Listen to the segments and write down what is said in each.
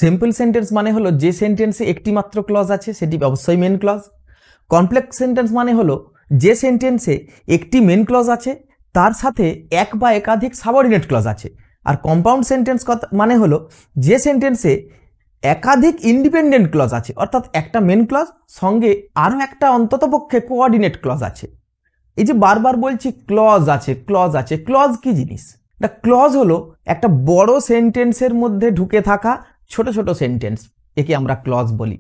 Simple sentence মানে হলো যে সেন্টেন্সে একটি মাত্র ক্লজ আছে সেটি অবশ্যই মেন ক্লজ। কমপ্লেক্স সেন্টেন্স মানে হলো যে সেন্টেন্সে একটি মেন ক্লজ আছে তার সাথে এক বা একাধিক সাবঅর্ডিনেট ক্লজ আছে। আর কম্পাউন্ড সেন্টেন্স মানে হলো যে সেন্টেন্সে একাধিক ইন্ডিপেন্ডেন্ট ক্লজ আছে, অর্থাৎ একটা মেন ক্লজ সঙ্গে আরও একটা অন্ততপক্ষে কোঅর্ডিনেট ক্লজ আছে। এই যে বারবার বলছি ক্লজ আছে ক্লজ আছে, ক্লজ কি জিনিস? ক্লজ হলো একটা বড় সেন্টেন্সের মধ্যে ঢুকে থাকা ছোট ছোট সেন্টেন্স, একে আমরা ক্লজ বলি।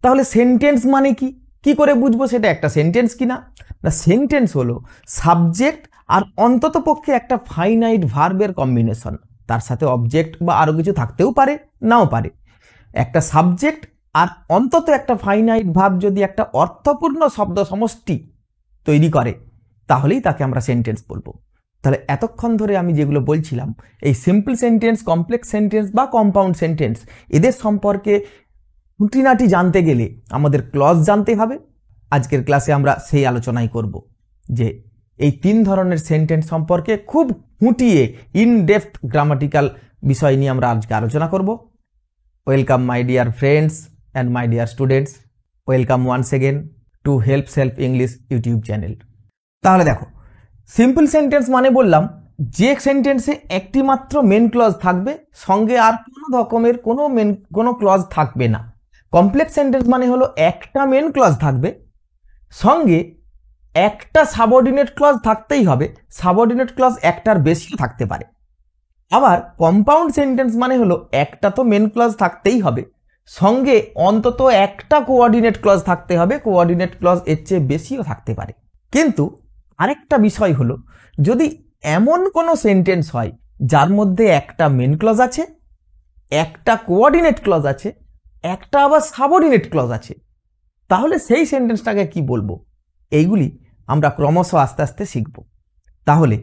তাহলে সেন্টেন্স মানে কি, কি করে বুঝবো সেটা একটা সেন্টেন্স কিনা? সেন্টেন্স হলো সাবজেক্ট আর অন্ততপক্ষে একটা ফাইনাইট ভার্বের কম্বিনেশন, তার সাথে অবজেক্ট বা আরো কিছু থাকতেও পারে নাও পারে। একটা সাবজেক্ট আর অন্তত একটা ফাইনাইট ভার্ব যদি একটা অর্থপূর্ণ শব্দ সমষ্টি তৈরি করে তাহলেই তাকে আমরা সেন্টেন্স বলবো। তাহলে এতক্ষণ ধরে আমি যেগুলো বলছিলাম এই সিম্পল সেন্টেন্স, কমপ্লেক্স সেন্টেন্স বা কম্পাউন্ড সেন্টেন্স, এদের সম্পর্কে খুঁটিনাটি জানতে গেলে আমাদের ক্লজ জানতে হবে। আজকের ক্লাসে আমরা সেই আলোচনাই করব যে এই তিন ধরনের সেন্টেন্স সম্পর্কে খুব খুঁটিয়ে ইন ডেপথ গ্রামাটিক্যাল বিষয় নিয়ে আমরা আজকে আলোচনা করব। Welcome my dear friends and my dear students, welcome once again to help self English YouTube channel. তাহলে দেখো, সিম্পল সেন্টেন্স মানে বললাম যে সেন্টেন্সে একটি মাত্র মেন ক্লজ থাকবে, সঙ্গে আর কোনো রকমের কোনো ক্লজ থাকবে না। কমপ্লেক্স সেন্টেন্স মানে হলো একটা মেন ক্লজ থাকবে, সঙ্গে একটা সাবঅর্ডিনেট ক্লজ থাকতেই হবে, সাবঅর্ডিনেট ক্লজ একটার বেশিও থাকতে পারে। আবার কম্পাউন্ড সেন্টেন্স মানে হলো একটা তো মেন ক্লজ থাকতেই হবে, সঙ্গে অন্তত একটা কোঅর্ডিনেট ক্লজ থাকতে হবে, কোঅর্ডিনেট ক্লজ এর চেয়ে বেশিও থাকতে পারে। কিন্তু আরেকটা বিষয় হলো, যদি এমন কোনো সেন্টেন্স হয় যার মধ্যে একটা মেন ক্লজ আছে, একটা কোঅর্ডিনেট ক্লজ আছে, একটা আবার সাবঅর্ডিনেট ক্লজ আছে, তাহলে সেই সেন্টেন্সটাকে কি বলবো? এইগুলি আমরা ক্রমশ আস্তে আস্তে শিখব। তাহলে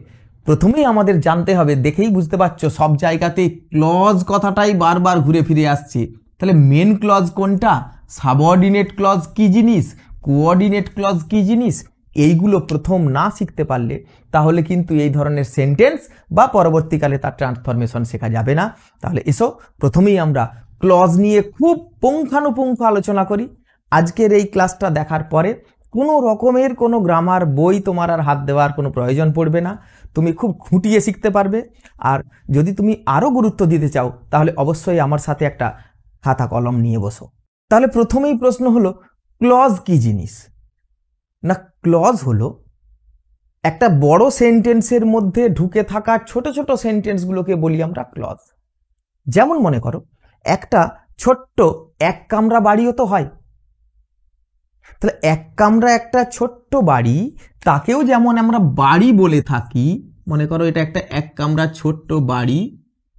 প্রথমেই আমাদের জানতে হবে, দেখেই বুঝতে পারছো সব জায়গাতেই ক্লজ কথাটাই বারবার ঘুরে ফিরে আসছে। তাহলে মেন ক্লজ কোনটা, সাবঅর্ডিনেট ক্লজ কি জিনিস, কোঅর্ডিনেট ক্লজ কি জিনিস, এইগুলো প্রথম না শিখতে পারলে তাহলে কিন্তু এই ধরনের সেন্টেন্স বা পরবর্তীকালে তার ট্রান্সফরমেশন শেখা যাবে না। তাহলে এসো প্রথমেই আমরা ক্লজ নিয়ে খুব পুঙ্খানুপুঙ্খ আলোচনা করি। আজকের এই ক্লাসটা দেখার পরে কোনো রকমের কোনো গ্রামার বই তোমার আর হাত দেওয়ার কোনো প্রয়োজন পড়বে না, তুমি খুব খুঁটিয়ে শিখতে পারবে। আর যদি তুমি আরও গুরুত্ব দিতে চাও তাহলে অবশ্যই আমার সাথে একটা খাতা কলম নিয়ে বসো। তাহলে প্রথমেই প্রশ্ন হলো, ক্লজ কি জিনিস? না, ক্লজ হলো একটা বড় সেন্টেন্সের মধ্যে ঢুকে থাকা ছোট ছোট সেন্টেন্সগুলোকে বলি আমরা ক্লজ। যেমন মনে করো একটা ছোট্ট এক কামরা বাড়িও তো হয়। তাহলে এক কামরা একটা ছোট্ট বাড়ি, তাকেও যেমন আমরা বাড়ি বলে থাকি, মনে করো এটা একটা এক কামরা ছোট্ট বাড়ি,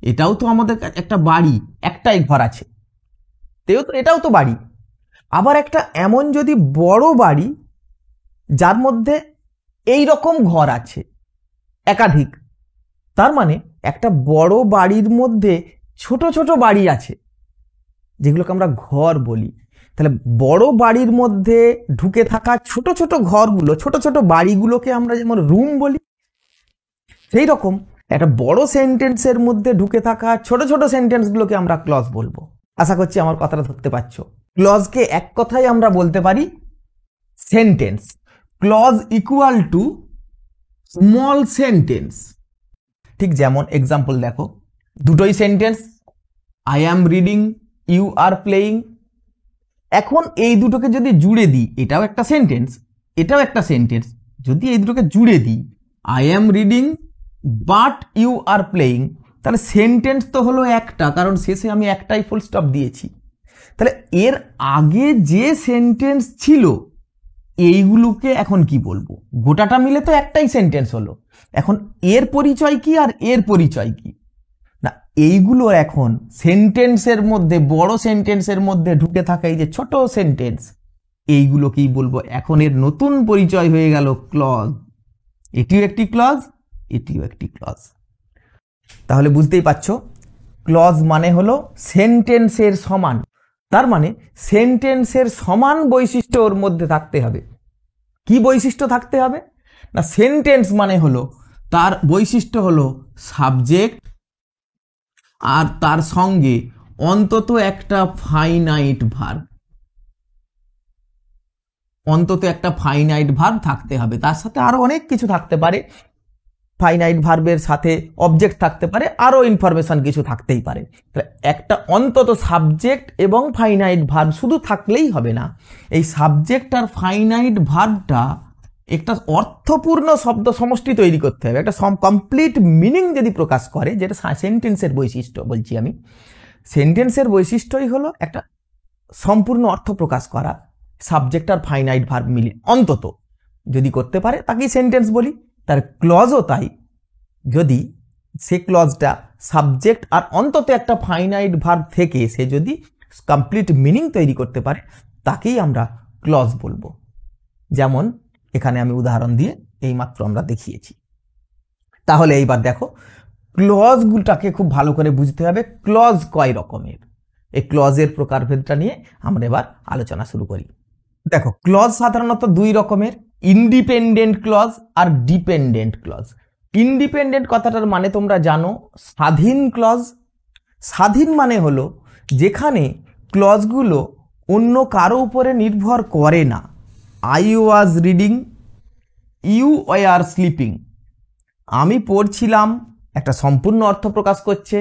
এটাও তো আমাদের একটা বাড়ি, একটাই ঘর আছে, এটাও তো বাড়ি। আবার একটা এমন যদি বড় বাড়ি যার মধ্যে এই রকম ঘর আছে একাধিক, তার মানে একটা বড় বাড়ির মধ্যে ছোট ছোট বাড়ি আছে যেগুলোকে আমরা ঘর বলি। তাহলে বড় বাড়ির মধ্যে ঢুকে থাকা ছোট ছোট ঘরগুলো, ছোট ছোট বাড়িগুলোকে আমরা যেমন রুম বলি, সেই রকম একটা বড় সেন্টেন্সের মধ্যে ঢুকে থাকা ছোট ছোট সেন্টেন্সগুলোকে আমরা ক্লজ বলবো। আশা করছি আমার কথাটা ধরতে পারছো। ক্লজকে এক কথায় আমরা বলতে পারি sentence. Clause equal to small sentence. ঠিক যেমন এক্সাম্পল দেখো, দুটোই sentence, I am reading, you are playing. এখন এই দুটোকে যদি জুড়ে দিই, এটাও একটা সেন্টেন্স, এটাও একটা সেন্টেন্স। যদি এই দুটোকে জুড়ে দিই, I am reading but you are playing, তাহলে সেন্টেন্স তো হলো একটা, কারণ শেষে আমি একটাই ফুল স্টপ দিয়েছি। তাহলে এর আগে যে সেন্টেন্স ছিল এইগুলোকে এখন কি বলবো? গোটাটা মিলে তো একটাই সেন্টেন্স হলো। এখন এর পরিচয় কি আর এর পরিচয় কি? না, এইগুলো এখন সেন্টেন্সের মধ্যে, বড় সেন্টেন্সের মধ্যে ঢুকে থাকা এই যে ছোট সেন্টেন্স, এইগুলো কি বলবো? এখন এর নতুন পরিচয় হয়ে গেল ক্লজ। এটিও একটি ক্লজ, এটিও একটি ক্লজ। তাহলে বুঝতেই পারছো, ক্লজ মানে হলো সেন্টেন্সের সমান। তার মানে সেন্টেন্সের সমান বৈশিষ্ট্য ওর মধ্যে থাকতে হবে। কি বৈশিষ্ট্য থাকতে হবে? না, সেন্টেন্স মানে হলো তার বৈশিষ্ট্য হলো সাবজেক্ট আর তার সঙ্গে অন্তত একটা ফাইনাইট ভার্ব, অন্তত একটা ফাইনাইট ভার্ব থাকতে হবে। তার সাথে আরো অনেক কিছু থাকতে পারে, ফাইনাইট ভার্বের সাথে অবজেক্ট থাকতে পারে, আরো ইনফরমেশন কিছু থাকতেই পারে। একটা অন্তত সাবজেক্ট এবং ফাইনাইট ভার্ব শুধু থাকলেই হবে না, এই সাবজেক্ট আর ফাইনাইট ভার্বটা একটা অর্থপূর্ণ শব্দ সমষ্টি তৈরি করতে হবে, একটা কমপ্লিট মিনিং যদি প্রকাশ করে, যেটা সেন্টেন্সের বৈশিষ্ট্য বলছি আমি। সেন্টেন্সের বৈশিষ্ট্যই হলো একটা সম্পূর্ণ অর্থ প্রকাশ করা, সাবজেক্ট আর ফাইনাইট ভার্ব মিলে অন্তত যদি করতে পারে তাকেই সেন্টেন্স বলি। তার ক্লজও তাই, যদি সে ক্লজটা সাবজেক্ট আর অন্তত একটা ফাইনাইট ভার্ব থেকে সে যদি কমপ্লিট মিনিং তৈরি করতে পারে তাকেই আমরা ক্লজ বলবো। যেমন এখানে আমি উদাহরণ দিয়ে এইমাত্র আমরা দেখিয়েছি। তাহলে এইবার দেখো, ক্লজগুলোটাকে খুব ভালো করে বুঝতে হবে। ক্লজ কয় রকমের, এই ক্লজের প্রকারভেদটা নিয়ে আমরা এবার আলোচনা শুরু করি। দেখো, ক্লজ সাধারণত দুই রকমের, ইন্ডিপেন্ডেন্ট ক্লজ আর ডিপেন্ডেন্ট ক্লজ। ইন্ডিপেন্ডেন্ট কথাটার মানে তোমরা জানো, স্বাধীন ক্লজ। স্বাধীন মানে হলো যেখানে ক্লজগুলো অন্য কারো উপরে নির্ভর করে না। I was reading, you were sleeping. আমি পড়ছিলাম, একটা সম্পূর্ণ অর্থ প্রকাশ করছে।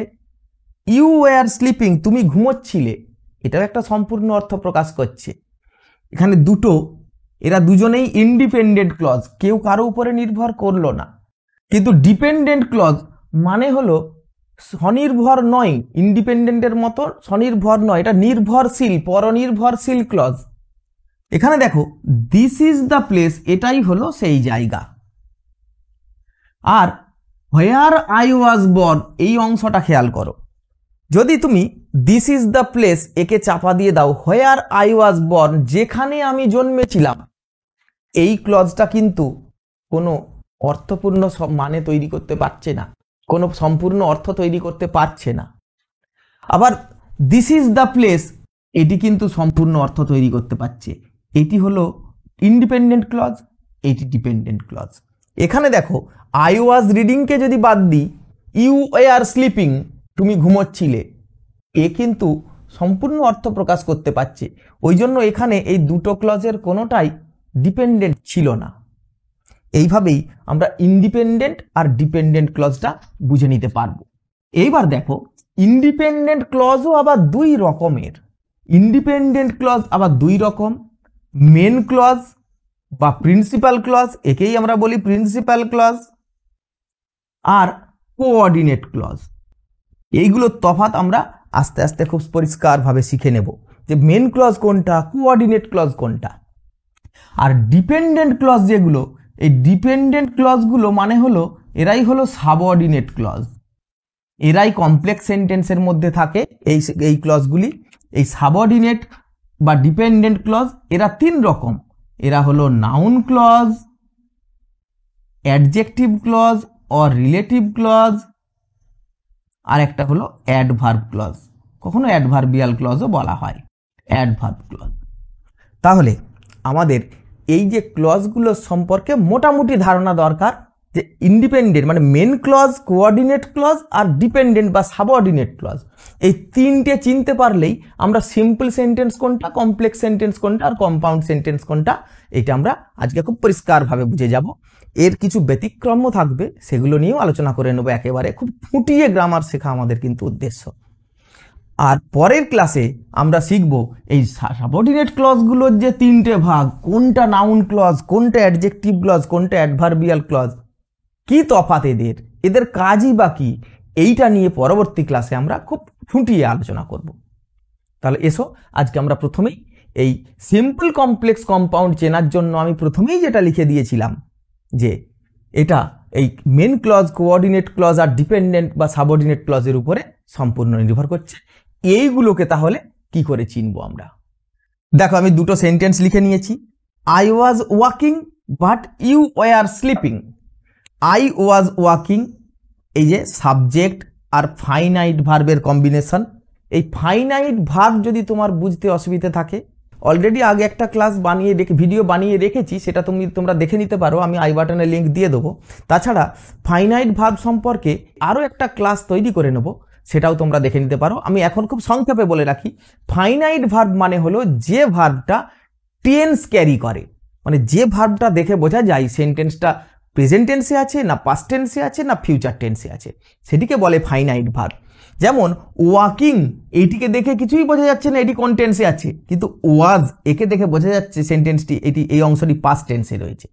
ইউ ওয়ার স্লিপিং, তুমি ঘুমোচ্ছিলে, এটাও একটা সম্পূর্ণ অর্থ প্রকাশ করছে। এখানে দুটো, এরা দুজনেই ইন্ডিপেন্ডেন্ট ক্লজ, কেউ কারো উপরে নির্ভর করলো না। কিন্তু ডিপেন্ডেন্ট ক্লজ মানে হলো স্বনির্ভর নয়, ইন্ডিপেন্ডেন্টের মতো স্বনির্ভর নয়, এটা নির্ভরশীল, পরনির্ভরশীল ক্লজ। এখানে দেখো, দিস ইজ দ্য প্লেস, এটাই হলো সেই জায়গা। আর হোয়ার আই ওয়াজ বর্ন, এই অংশটা খেয়াল করো। যদি তুমি দিস ইজ দ্য প্লেস একে চাপা দিয়ে দাও হোয়ার আই ওয়াজ বর্ন, যেখানে আমি জন্মেছিলাম, এই ক্লজটা কিন্তু কোনো অর্থপূর্ণ মানে তৈরি করতে পারছে না, কোনো সম্পূর্ণ অর্থ তৈরি করতে পারছে না। আবার দিস ইজ দ্য প্লেস, এটি কিন্তু সম্পূর্ণ অর্থ তৈরি করতে পারছে। এটি হলো ইন্ডিপেন্ডেন্ট ক্লজ, এটি ডিপেন্ডেন্ট ক্লজ। এখানে দেখো, আই ওয়াজ রিডিংকে যদি বাদ দিই, ইউ ওয়ার স্লিপিং, তুমি ঘুমোচ্ছিলে, এ কিন্তু সম্পূর্ণ অর্থ প্রকাশ করতে পারছে। ওই জন্য এখানে এই দুটো ক্লজের কোনোটাই ডিপেন্ডেন্ট ছিল না। এইভাবেই আমরা ইন্ডিপেন্ডেন্ট আর ডিপেন্ডেন্ট ক্লজটা বুঝে নিতে পারবো। এইবার দেখো, ইন্ডিপেন্ডেন্ট ক্লজও আবার দুই রকমের। ইন্ডিপেন্ডেন্ট ক্লজ আবার দুই রকম, মেন ক্লজ বা প্রিন্সিপাল ক্লজ, একেই আমরা বলি প্রিন্সিপাল ক্লজ, আর কোঅর্ডিনেট ক্লজ। এইগুলোর তফাৎ আমরা আস্তে আস্তে খুব পরিষ্কারভাবে শিখে নেব, যে মেন ক্লজ কোনটা, কোঅর্ডিনেট ক্লজ কোনটা। আর ডিপেন্ডেন্ট ক্লজ যেগুলো, এই ডিপেন্ডেন্ট ক্লজগুলো মানে হলো এরাই হলো সাবঅর্ডিনেট ক্লজ, এরাই কমপ্লেক্স সেন্টেন্সের মধ্যে থাকে। এই ক্লজগুলি, এই সাবঅর্ডিনেট বা ডিপেন্ডেন্ট ক্লজ, এরা তিন রকম। এরা হলো noun clause, adjective clause or relative clause, আর একটা হলো অ্যাডভার্ব ক্লজ, কখনো অ্যাডভার্বিয়াল ক্লজও বলা হয়, অ্যাডভার্ব ক্লজ। তাহলে আমাদের এই যে ক্লজগুলো সম্পর্কে মোটামুটি ধারণা দরকার, যে ইন্ডিপেন্ডেন্ট মানে মেন ক্লজ, কোঅর্ডিনেট ক্লজ আর ডিপেন্ডেন্ট বা সাবঅর্ডিনেট ক্লজ, এই তিনটে চিনতে পারলেই আমরা সিম্পল সেন্টেন্স কোনটা, কমপ্লেক্স সেন্টেন্স কোনটা আর কম্পাউন্ড সেন্টেন্স কোনটা, এটা আমরা আজকে খুব পরিষ্কারভাবে বুঝে যাব। এর কিছু ব্যতিক্রমও থাকবে, সেগুলো নিয়েও আলোচনা করে নেব। একেবারে খুব ফুটিয়ে গ্রামার শেখা আমাদের কিন্তু উদ্দেশ্য। আর পরের ক্লাসে আমরা শিখব এই সাবঅর্ডিনেট ক্লজগুলোর যে তিনটে ভাগ, কোনটা নাউন ক্লজ, কোনটা অ্যাডজেক্টিভ ক্লজ, কোনটা অ্যাডভার্বিয়াল ক্লজ, কি তফাৎ এদের, এদের কাজই বা কি, এইটা নিয়ে পরবর্তী ক্লাসে আমরা খুব ফুটিয়ে আলোচনা করব। তাহলে এসো, আজকে আমরা প্রথমেই এই সিম্পল কমপ্লেক্স কম্পাউন্ড চেনার জন্য আমি প্রথমেই যেটা লিখে দিয়েছিলাম, যে এটা এই মেন ক্লজ, কোঅর্ডিনেট ক্লজ আর ডিপেন্ডেন্ট বা সাবঅর্ডিনেট ক্লজের উপরে সম্পূর্ণ নির্ভর করছে। এইগুলোকে তাহলে কি করে চিনবো আমরা? দেখো, আমি দুটো সেন্টেন্স লিখে নিয়েছি। I was walking but you were sleeping. I was walking, এই যে সাবজেক্ট আর ফাইনাইট ভার্বের কম্বিনেশন। এই ফাইনাইট ভার্ব যদি তোমার বুঝতে অসুবিধা থাকে, অলরেডি আগে একটা ক্লাস বানিয়ে ভিডিও বানিয়ে রেখেছি, সেটা তোমরা দেখে নিতে পারো, আমি আই বাটনে লিঙ্ক দিয়ে দেবো। তাছাড়া ফাইনাইট ভার্ব সম্পর্কে আরও একটা ক্লাস তৈরি করে নেব, সেটাও তোমরা দেখে নিতে পারো। আমি এখন খুব সংক্ষেপে বলে রাখি, ফাইনাইট ভার্ব মানে হলো যে ভার্বটা টেন্স ক্যারি করে, মানে যে ভার্বটা দেখে বোঝা যায় সেন্টেন্সটা প্রেজেন্ট টেন্সে আছে না পাস্ট টেন্সে আছে না ফিউচার টেন্সে আছে, সেটিকে বলে ফাইনাইট ভার্ব। যেমন ওয়াকিং, এইটিকে দেখে কিছুই বোঝা যাচ্ছে না এটি কোন টেন্সে আছে, কিন্তু ওয়াজ একে দেখে বোঝা যাচ্ছে সেন্টেন্সটি এই অংশটি পাস্ট টেন্সে রয়েছে।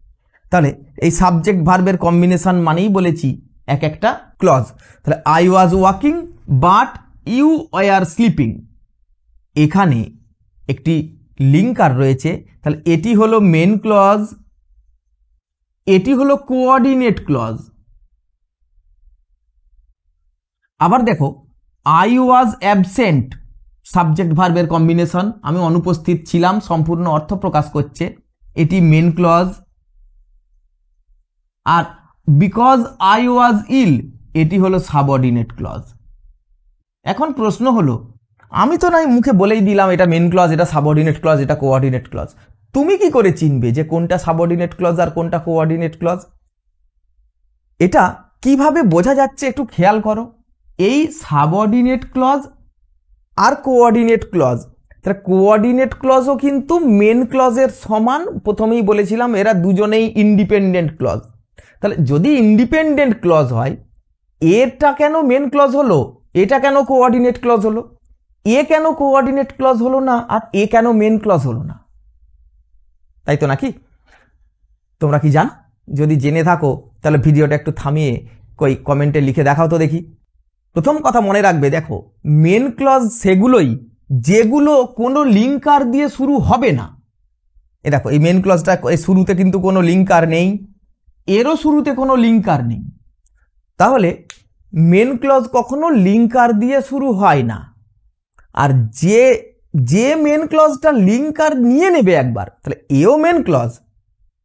তাহলে এই সাবজেক্ট ভার্বের কম্বিনেশন মানেই বলেছি এক একটা ক্লজ। তাহলে I was walking but you were sleeping, এখানে একটি লিঙ্কার রয়েছে, তাহলে এটি হলো মেন ক্লজ, এটি হলো কোঅর্ডিনেট ক্লজ। আবার দেখো আই ওয়াজ অ্যাবসেন্ট, সাবজেক্ট ভার্বের কম্বিনেশন, আমি অনুপস্থিত ছিলাম, সম্পূর্ণ অর্থ প্রকাশ করছে, এটি মেন ক্লজ। আর বিকজ আই ওয়াজ ইল, এটি হলো সাবঅর্ডিনেট ক্লজ। এখন প্রশ্ন হলো, আমি তো নাই মুখে বলেই দিলাম এটা মেন ক্লজ, এটা সাবঅর্ডিনেট ক্লজ, এটা কোঅর্ডিনেট ক্লজ, তুমি কি করে চিনবে যে কোনটা সাবঅর্ডিনেট ক্লজ আর কোনটা কোঅর্ডিনেট ক্লজ? এটা কিভাবে বোঝা যাচ্ছে একটু খেয়াল করো। এই সাবঅর্ডিনেট ক্লজ আর কোঅর্ডিনেট ক্লজ, তাহলে কোঅর্ডিনেট ক্লজও কিন্তু মেন ক্লজের সমান, প্রথমেই বলেছিলাম এরা দুজনেই ইন্ডিপেন্ডেন্ট ক্লজ। তাহলে যদি ইন্ডিপেন্ডেন্ট ক্লজ হয়, এটা কেন মেন ক্লজ হলো, এটা কেন কোঅর্ডিনেট ক্লজ হলো, এ কেন কোঅর্ডিনেট ক্লজ হলো না আর এ কেন মেন ক্লজ হলো না? তাই তো নাকি? তোমরা কি জানো? যদি জেনে থাকো তাহলে ভিডিওটা একটু থামিয়ে কমেন্টে লিখে দেখাও তো দেখি। প্রথম কথা মনে রাখবে, দেখো মেন ক্লজ সেগুলোই যেগুলো কোনো লিঙ্কার দিয়ে শুরু হবে না। এ দেখো এই মেন ক্লজটা শুরুতে কিন্তু কোনো লিঙ্কার নেই, এরও শুরুতে কোনো লিঙ্কার নেই, তাহলে মেন ক্লজ কখনো লিঙ্কার দিয়ে শুরু হয় না। আর যে মেন ক্লজটা লিঙ্কার নিয়ে নেবে একবার, তাহলে এও মেন ক্লজ,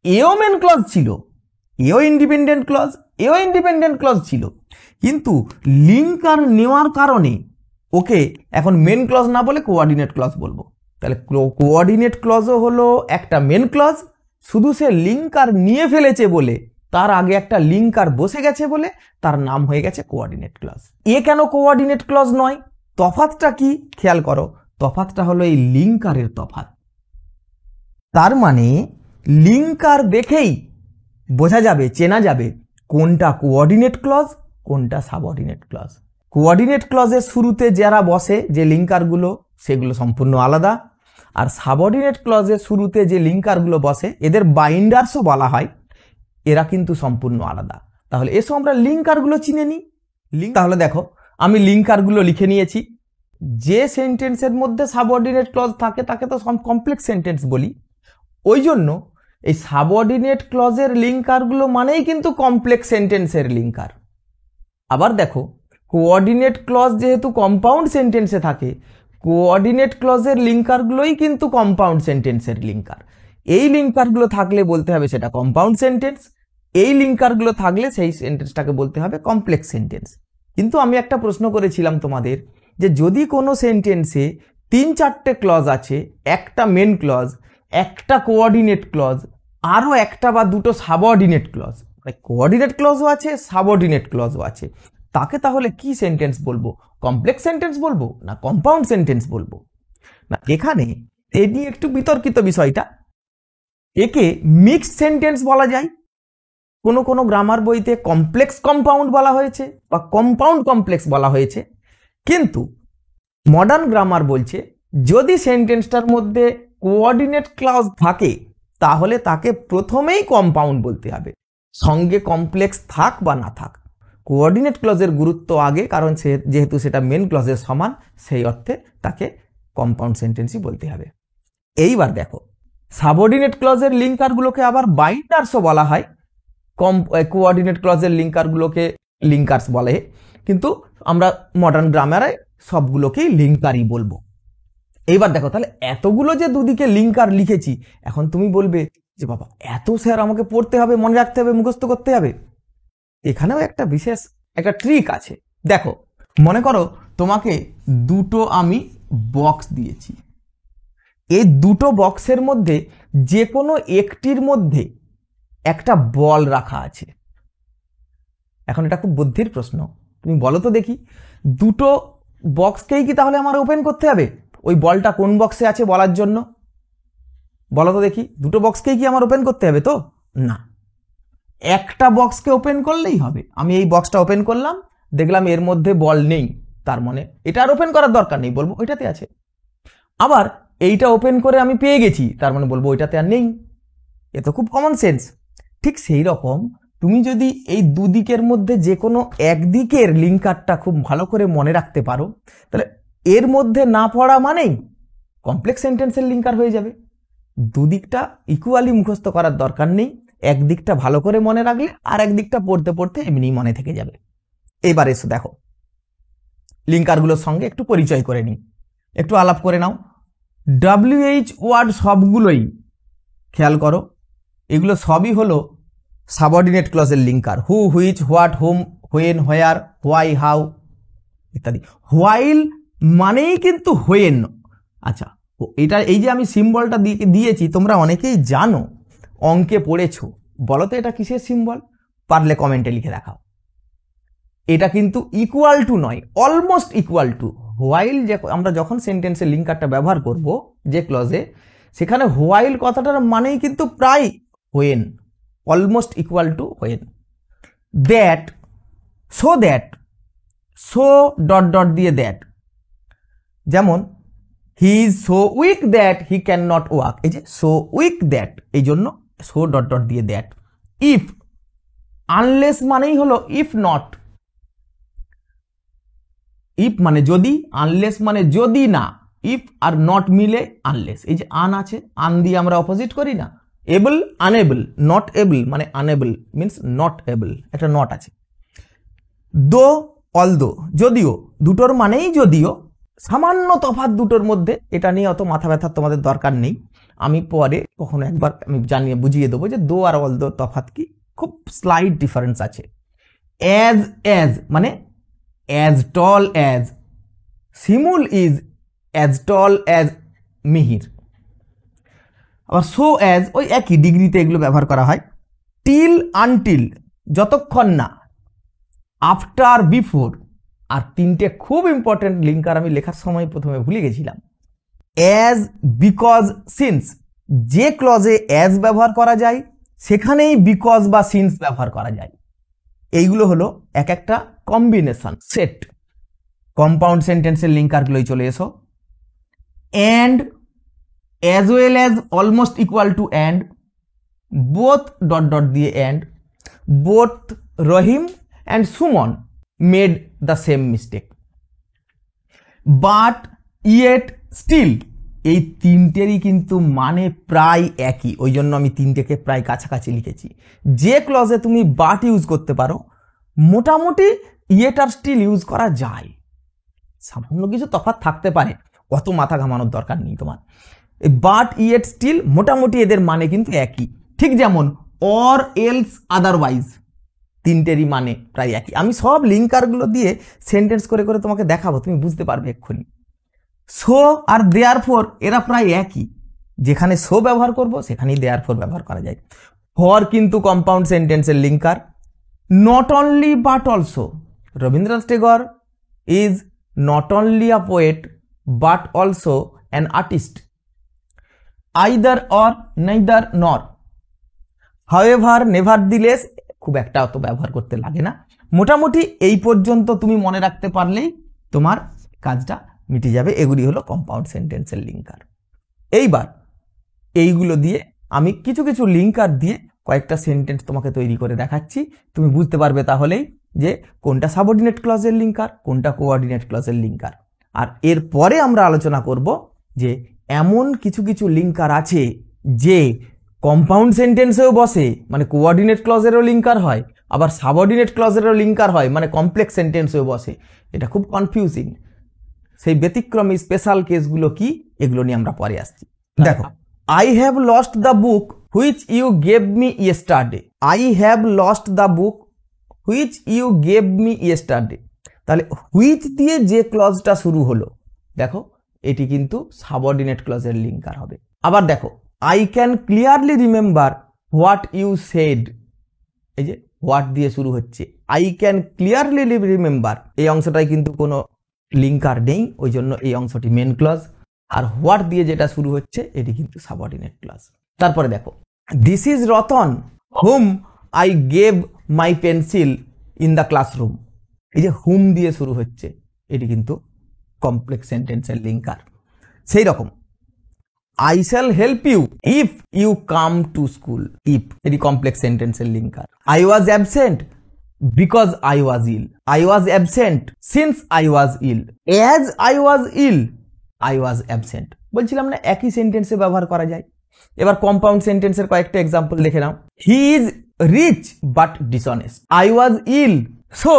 এও মেন ক্লজ ছিল, এও ইন্ডিপেন্ডেন্ট ক্লজ, এও ইন্ডিপেন্ডেন্ট ক্লজ ছিল, কিন্তু লিঙ্কার নেওয়ার কারণে ওকে এখন মেন ক্লজ না বলে কোঅর্ডিনেট ক্লজ বলবো। তাহলে কোঅর্ডিনেট ক্লজও হলো একটা মেন ক্লজ, শুধু সে লিঙ্কার নিয়ে ফেলেছে বলে, তার আগে একটা লিঙ্কার বসে গেছে বলে তার নাম হয়ে গেছে কোঅর্ডিনেট ক্লজ। এ কেন কোঅর্ডিনেট ক্লজ নয়? তফাৎটা কি খেয়াল করো, তফাৎটা হলো এই লিঙ্কারের তফাৎ। তার মানে লিঙ্কার দেখেই বোঝা যাবে, চেনা যাবে কোনটা কোঅর্ডিনেট ক্লজ কোনটা সাবঅর্ডিনেট ক্লজ। কোঅর্ডিনেট ক্লজের শুরুতে যারা বসে যে লিঙ্কারগুলো, সেগুলো সম্পূর্ণ আলাদা, আর সাবঅর্ডিনেট ক্লজের শুরুতে যে লিঙ্কারগুলো বসে এদের বাইন্ডার্সও বলা হয়, এরা কিন্তু সম্পূর্ণ আলাদা। তাহলে এসো আমরা লিঙ্কারগুলো চিনে নিই। তাহলে দেখো আমি লিঙ্কারগুলো লিখে নিয়েছি। যে সেন্টেন্সের মধ্যে সাবঅর্ডিনেট ক্লজ থাকে তাকে তো কমপ্লেক্স সেন্টেন্স বলি, ওই জন্য এই সাবঅর্ডিনেট ক্লজের লিঙ্কারগুলো মানেই কিন্তু কমপ্লেক্স সেন্টেন্সের লিঙ্কার। আবার দেখো কোঅর্ডিনেট ক্লজ যেহেতু কম্পাউন্ড সেন্টেন্সে থাকে, কোঅর্ডিনেট ক্লজের লিঙ্কারগুলোই কিন্তু কম্পাউন্ড সেন্টেন্সের লিঙ্কার। এই লিঙ্কারগুলো থাকলে বলতে হবে সেটা কম্পাউন্ড সেন্টেন্স, এই লিঙ্কারগুলো থাকলে সেই সেন্টেন্সটাকে বলতে হবে কমপ্লেক্স সেন্টেন্স। কিন্তু আমি একটা প্রশ্ন করেছিলাম তোমাদের, যে যদি কোনো সেন্টেন্সে 3-4টে ক্লজ আছে, একটা মেন ক্লজ, একটা কোঅর্ডিনেট ক্লজ, আরও একটা বা দুটো সাবঅর্ডিনেট ক্লজ, মানে কোঅর্ডিনেট ক্লজও আছে সাবঅর্ডিনেট ক্লজও আছে, তাকে তাহলে কি সেন্টেন্স বলবো? কমপ্লেক্স সেন্টেন্স বলবো না কম্পাউন্ড সেন্টেন্স বলবো? না, এখানে এই নিয়ে একটু বিতর্কিত বিষয়টা। একে মিক্সড সেন্টেন্স বলা যায়, কোনো কোনো গ্রামার বইতে কমপ্লেক্স কম্পাউন্ড বলা হয়েছে বা কম্পাউন্ড কমপ্লেক্স বলা হয়েছে, কিন্তু মডার্ন গ্রামার বলছে যদি সেন্টেন্সটার মধ্যে কোঅর্ডিনেট ক্লজ থাকে তাহলে তাকে প্রথমেই কম্পাউন্ড বলতে হবে, সঙ্গে কমপ্লেক্স থাক বা না থাক। কোঅর্ডিনেট ক্লজের গুরুত্ব আগে, কারণ যেহেতু সেটা মেন ক্লজের সমান, সেই অর্থে তাকে কম্পাউন্ড সেন্টেন্সই বলতে হবে। এইবার দেখো সাবঅর্ডিনেট ক্লজের লিঙ্কারগুলোকে আবার বাইন্ডার্সও বলা হয়, কোঅর্ডিনেট ক্লজের লিঙ্কারগুলোকে লিঙ্কার্স বলে, কিন্তু আমরা মডার্ন গ্রামারে সবগুলোকেই লিঙ্কারই বলবো। এইবার দেখো তাহলে এতগুলো যে দুদিকে লিঙ্কার লিখেছি, এখন তুমি বলবে যে বাবা এত স্যার আমাকে পড়তে হবে, মনে রাখতে হবে, মুখস্থ করতে হবে। এখানেও একটা বিশেষ একটা ট্রিক আছে। দেখো মনে করো তোমাকে দুটো আমি বক্স দিয়েছি, এই দুটো বক্সের মধ্যে যে কোনো একটির মধ্যে একটা বল রাখা আছে। এখন এটা খুব বুদ্ধির প্রশ্ন, তুমি বলো তো দেখি, দুটো বক্সকেই কি তাহলে আমার ওপেন করতে হবে ওই বলটা কোন বক্সে আছে বলার জন্য? বলো তো দেখি, দুটো বক্সকেই কি আমার ওপেন করতে হবে? তো না, একটা বক্সকে ওপেন করলেই হবে। আমি এই বক্সটা ওপেন করলাম, দেখলাম এর মধ্যে বল নেই, তার মানে এটা আর ওপেন করার দরকার নেই, বলবো ওইটাতে আছে। আবার এইটা ওপেন করে আমি পেয়ে গেছি, তার মানে বলবো ওইটাতে আর নেই। এ তো খুব কমন সেন্স। ঠিক সেই রকম তুমি যদি এই দুদিকের মধ্যে যে কোনো একদিকের লিঙ্কারটা খুব ভালো করে মনে রাখতে পারো, তাহলে এর মধ্যে না পড়া মানেই কমপ্লেক্স সেন্টেন্সের লিঙ্কার হয়ে যাবে। দুদিকটা ইকুয়ালি মুখস্থ করার দরকার নেই, একদিকটা ভালো করে মনে রাখলে আর একদিকটা পড়তে পড়তে এমনি মনে থেকে যাবে। এবার এসো দেখো, লিঙ্কারগুলোর সঙ্গে একটু পরিচয় করে নিই, একটু আলাপ করে নাও। WH ওয়ার্ড সবগুলোই খেয়াল করো, এগুলো সবই হলো সাবঅর্ডিনেট ক্লজের linker. Who, which, what, whom, when, where, why, how ইত্যাদি। হোয়াইল মানেই কিন্তু হোয়েন। আচ্ছা, এটা এই যে আমি সিম্বলটা দিয়েছি, তোমরা অনেকেই জানো, অঙ্কে পড়েছো, বলো তো এটা কিসের সিম্বল? পারলে কমেন্টে লিখে দেখাও। এটা কিন্তু ইকুয়াল টু নয়, অলমোস্ট ইকুয়াল টু। হোয়াইল যে আমরা যখন সেন্টেন্সের লিঙ্কারটা ব্যবহার করব যে ক্লজে, সেখানে হোয়াইল কথাটার মানেই কিন্তু প্রায় when, almost equal two when. That, so that, so dot dot দিয়ে দ্যাট, যেমন he is so weak that he can not walk, এই যে সো উইক দ্যাট, এই জন্য সো ডট ডট দিয়ে দ্যাট। ইফ, আনলেস মানেই হলো ইফ নট, ইফ মানে যদি, আনলেস মানে যদি না, ইফ আর নট মিলে আনলেস। এই যে আন আছে, আন দিয়ে আমরা অপোজিট করি না, এবল, আনএবল, নট এবল মানে আনএবল মিনস নট এবল, একটা নট আছে। দো, অলদো, যদিও, দুটোর মানেই যদিও, সামান্য তফাৎ দুটোর মধ্যে, এটা নিয়ে অত মাথা ব্যথার তোমাদের দরকার নেই, আমি পরে কখনো একবার আমি জানিয়ে বুঝিয়ে দেবো যে দো আর অলদো তফাৎ কি, খুব স্লাইট ডিফারেন্স আছে। অ্যাজ, অ্যাজ মানে as tall as, Shimul is as tall as Mihir. আবার so as, ওই একই ডিগ্রিতে এগুলো ব্যবহার করা হয়। till, until যতক্ষণ না, after, before, আর তিনটে খুব ইম্পর্টেন্ট লিঙ্কার আমি লেখার সময় প্রথমে ভুলে গেছিলাম। as, because, since, যে ক্লজে as ব্যবহার করা যায় সেখানেই because বা since ব্যবহার করা যায়। এইগুলো হলো এক একটা কম্বিনেশন সেট। কম্পাউন্ড সেন্টেন্সের লিঙ্কারগুলোই চলে এসো। And, as well as, almost equal to and, both dot dot দিয়ে and, both Rahim and Suman made the same mistake. But, yet, still, এই তিনটেরই কিন্তু মানে প্রায় একই, ওই জন্য আমি তিনটেকে প্রায় কাছাকাছি লিখেছি। যে ক্লজে তুমি বাট ইউজ করতে পারো, মোটামুটি ইয়েট আর স্টিল ইউজ করা যায়, সামান্য কিছু তফাৎ থাকতে পারে, অত মাথা ঘামানোর দরকার নেই তোমার। বাট, ইয়েট, স্টিল মোটামুটি এদের মানে কিন্তু একই। ঠিক যেমন অর, এলস, আদারওয়াইজ, তিনটেরই মানে প্রায় একই। আমি সব লিঙ্কারগুলো দিয়ে সেন্টেন্স করে করে তোমাকে দেখাবো, তুমি বুঝতে পারবে এক্ষুনি। সো আর দেয়ারফর এরা প্রায় একই, যেখানে সো ব্যবহার করব সেখানেই দেয়ারফর ব্যবহার করা যায়। ফর কিন্তু কম্পাউন্ড সেন্টেন্সের linker. Not only but also, Rabindranath Tagore is not only a poet but also an artist. Either or, neither নর। হাউএভার, নেভারদিলেস খুব একটা অত ব্যবহার করতে লাগে না। মোটামুটি এই পর্যন্ত তুমি মনে রাখতে পারলেই তোমার কাজটা মিটে যাবে। এগুলি হলো কম্পাউন্ড সেন্টেন্সের লিঙ্কার। এইবার এইগুলো দিয়ে আমি কিছু কিছু লিঙ্কার দিয়ে কয়েকটা সেন্টেন্স তোমাকে তৈরি করে দেখাচ্ছি, তুমি বুঝতে পারবে তাহলেই যে কোনটা সাবঅর্ডিনেট ক্লজের লিঙ্কার, কোনটা কোঅর্ডিনেট ক্লজের লিঙ্কার। আর এরপরে আমরা আলোচনা করব যে এমন কিছু কিছু লিঙ্কার আছে যে কম্পাউন্ড সেন্টেন্সেও বসে, মানে কোঅর্ডিনেট ক্লজেরও লিঙ্কার হয়, আবার সাবঅর্ডিনেট ক্লজেরও লিঙ্কার হয়, মানে কমপ্লেক্স সেন্টেন্সেও বসে। এটা খুব কনফিউজিং। সেই ব্যতিক্রমী স্পেশাল কেসগুলো কি, এগুলো নিয়ে আমরা পরে আসছি। দেখো, I have lost the book which you gave me yesterday. I have lost the book which you gave me yesterday, তাহলে হুইচ দিয়ে যে ক্লজটা শুরু হলো, দেখো এটি কিন্তু সাবঅর্ডিনেট ক্লজের লিঙ্কার হবে। আবার দেখো, I can clearly remember what you said, এই যে হোয়াট দিয়ে শুরু হচ্ছে। আই ক্যান ক্লিয়ারলি রিমেম্বার, এই অংশটায় কিন্তু কোনো লিঙ্কার নেই, ওই জন্য এই অংশটি মেন ক্লজ। আর হোয়াট দিয়ে যেটা শুরু হচ্ছে এটি কিন্তু সাবঅর্ডিনেট ক্লজ। তারপরে দেখো, this is Ratan whom I gave my pencil in the classroom. এই যে হুম দিয়ে শুরু হচ্ছে এটি কিন্তু কমপ্লেক্স সেন্টেন্সের লিঙ্কার। সেই রকম I shall help you if you come to school. If এটি কমপ্লেক্স সেন্টেন্সের linker. I was absent because I was ill. I was absent since I was ill. As I was ill, I was absent. বলছিলাম না একই সেন্টেন্সে ব্যবহার করা যায়। এবার কম্পাউন্ড সেন্টেন্সের কয়েকটা এক্সাম্পল দেখে নাও। He is rich but dishonest. I was ill, so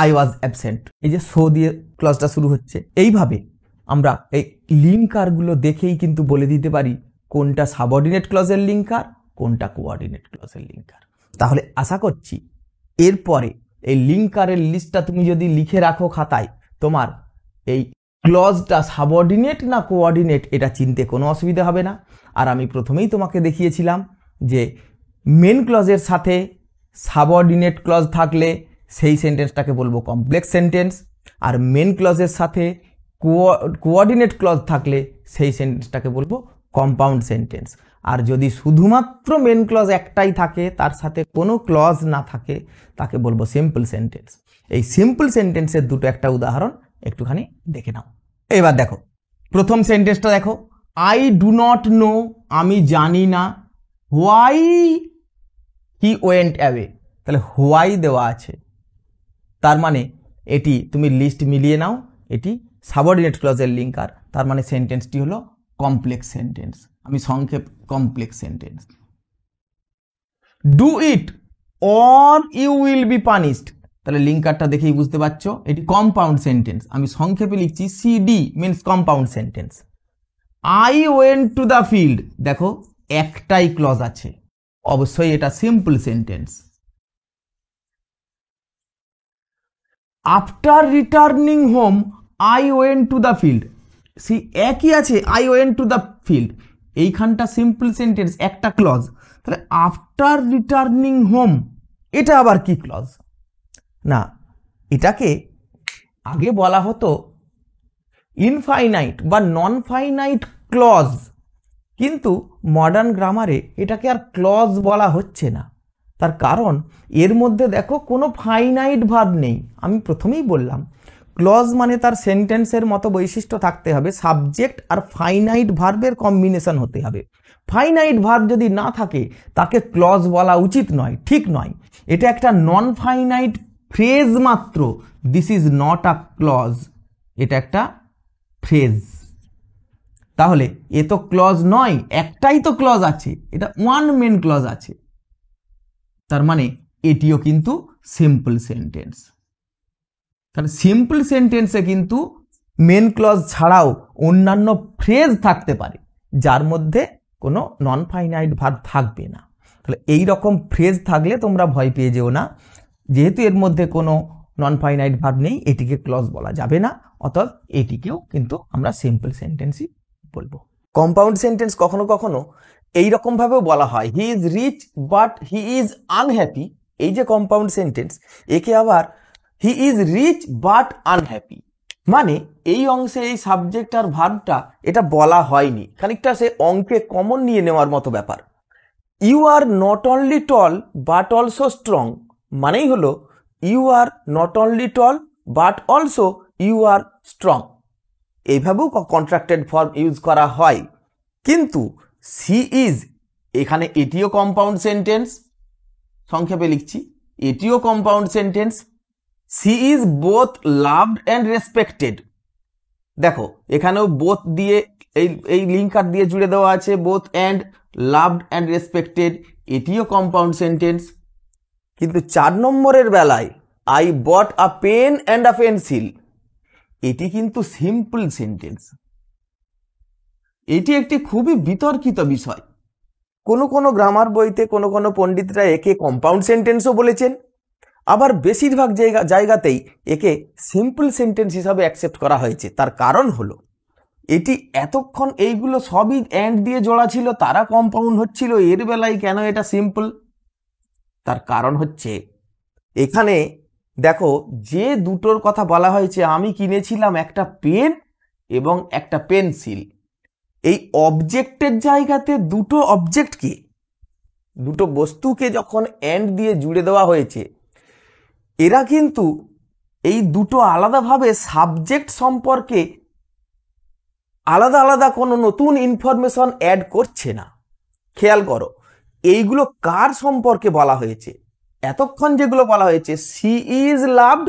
I was absent. এই যে so দিয়ে ক্লজটা শুরু হচ্ছে। এইভাবে আমরা এই লিঙ্কারগুলো দেখেই কিন্তু বলে দিতে পারি কোনটা সাবঅর্ডিনেট ক্লজের লিঙ্কার, কোনটা কোঅর্ডিনেট ক্লজের লিঙ্কার। তাহলে আশা করছি এরপরে এই লিঙ্কারের লিস্টটা তুমি যদি লিখে রাখো খাতায়, তোমার এই ক্লজটা সাবঅর্ডিনেট না কোঅর্ডিনেট এটা চিনতে কোনো অসুবিধা হবে না। আর আমি প্রথমেই তোমাকে দেখিয়েছিলাম যে মেন ক্লজের সাথে সাবঅর্ডিনেট ক্লজ থাকলে সেই সেন্টেন্সটাকে বলবো কমপ্লেক্স সেন্টেন্স, আর মেন ক্লজের সাথে কোঅর্ডিনেট ক্লজ থাকলে সেই সেন্টেন্সটাকে বলবো কম্পাউন্ড সেন্টেন্স। আর যদি শুধুমাত্র মেন ক্লজ একটাই থাকে, তার সাথে কোনো ক্লজ না থাকে, তাকে বলবো সিম্পল সেন্টেন্স। এই সিম্পল সেন্টেন্সের দুটো একটা উদাহরণ একটুখানি দেখে নাও। এবার দেখো প্রথম সেন্টেন্সটা দেখো, আই ডু নট নো, আমি জানি না, হোয়াই হি ওয়েন্ট অ্যাওয়ে। তাহলে হোয়াই দেওয়া আছে, তার মানে এটি তুমি লিস্ট মিলিয়ে নাও, এটি সাবঅর্ডিনেট ক্লজের লিঙ্কার। তার মানে সেন্টেন্সটি হলো কমপ্লেক্স সেন্টেন্স। আমি সংক্ষেপ complex sentence. Do it or you will be punished. তাহলে লিঙ্কারটা দেখেই বুঝতে পারছো এটি কম্পাউন্ড সেন্টেন্স। আমি সংক্ষেপে লিখছি CD means compound sentence. I went to the field, দেখো একটাই ক্লজ আছে, অবশ্যই এটা simple sentence. After returning home I went to the field, সি একই আছে, I went to the field, এইখানটা সিম্পল সেন্টেন্স, একটা ক্লজ। তাহলে আফটার রিটার্নিং হোম এটা আবার কি ক্লজ? না, এটাকে আগে বলা হতো ইনফাইনাইট বা নন ফাইনাইট ক্লজ, কিন্তু মডার্ন গ্রামারে এটাকে আর ক্লজ বলা হচ্ছে না। তার কারণ এর মধ্যে দেখো কোনো ফাইনাইট ভার্ব নেই। আমি প্রথমেই বললাম ক্লজ মানে তার সেন্টেন্সের মতো বৈশিষ্ট্য থাকতে হবে, সাবজেক্ট আর ফাইনাইট ভার্বের কম্বিনেশন হতে হবে। ফাইনাইট ভার্ব যদি না থাকে তাকে ক্লজ বলা উচিত নয়, ঠিক নয়। এটা একটা নন ফাইনাইট ফ্রেজ মাত্র। This is not a clause, এটা একটা ফ্রেজ। তাহলে এ তো ক্লজ নয়, একটাই তো ক্লজ আছে, এটা ওয়ান মেন ক্লজ আছে, তার মানে এটিও কিন্তু সিম্পল সেন্টেন্স। তাহলে সিম্পল সেন্টেন্সে কিন্তু মেন ক্লজ ছাড়াও অন্যান্য ফ্রেজ থাকতে পারে যার মধ্যে কোনো নন ফাইনাইট ভার্ব থাকবে না। তাহলে এই রকম ফ্রেজ থাকলে তোমরা ভয় পেয়ে যেও না, যেহেতু এর মধ্যে কোনো নন ফাইনাইট ভার্ব নেই, এটিকে ক্লজ বলা যাবে না, অতএব এটিকেও কিন্তু আমরা সিম্পল সেন্টেন্সই বলবো। কম্পাউন্ড সেন্টেন্স কখনো কখনো এইরকম ভাবেও বলা হয়, he is rich but he is unhappy. এই যে কম্পাউন্ড সেন্টেন্স, একে আবার he is rich but unhappy, মানে এই অংশে এই সাবজেক্ট আর ভার্বটা এটা বলা হয়নি, খানিকটা সে অঙ্কে কমন নিয়ে নেওয়ার মতো ব্যাপার। You are not only tall but also strong, মানেই হলো you are not only tall but also you are strong. এইভাবেও কন্ট্রাক্টেড ফর্ম ইউজ করা হয়। কিন্তু সি ইজ, এখানে এটিও কম্পাউন্ড সেন্টেন্স, সংক্ষেপে লিখছি এটিও compound sentence. She is both loved and respected, দেখো এখানেও বোথ দিয়ে এই লিঙ্কার দিয়ে জুড়ে দেওয়া আছে, both and, loved and respected, এটিও কম্পাউন্ড সেন্টেন্স। কিন্তু 4 নম্বরের বেলায় I bought a pen and a pencil, এটি কিন্তু সিম্পল সেন্টেন্স। এটি একটি খুবই বিতর্কিত বিষয়। কোনো গ্রামার বইতে কোনো পণ্ডিতরা একে কম্পাউন্ড সেন্টেন্সও বলেছেন, আবার বেশিরভাগ জায়গাতেই একে সিম্পল সেন্টেন্স হিসাবে অ্যাকসেপ্ট করা হয়েছে। তার কারণ হলো এটি এতক্ষণ এইগুলো সবই অ্যান্ড দিয়ে জোড়া ছিল, তারা কম্পাউন্ড হচ্ছিল, এর বেলায় কেন এটা সিম্পল? তার কারণ হচ্ছে এখানে দেখো যে দুটোর কথা বলা হয়েছে, আমি কিনেছিলাম একটা পেন এবং একটা পেন্সিল। এই অবজেক্টের জায়গাতে দুটো অবজেক্টকে, দুটো বস্তুকে যখন এন্ড দিয়ে জুড়ে দেওয়া হয়েছে, এরা কিন্তু এই দুটো আলাদাভাবে সাবজেক্ট সম্পর্কে আলাদা আলাদা কোনো নতুন ইনফরমেশন অ্যাড করছে না। খেয়াল করো, এইগুলো কার সম্পর্কে বলা হয়েছে? এতক্ষণ যেগুলো বলা হয়েছে, she is loved,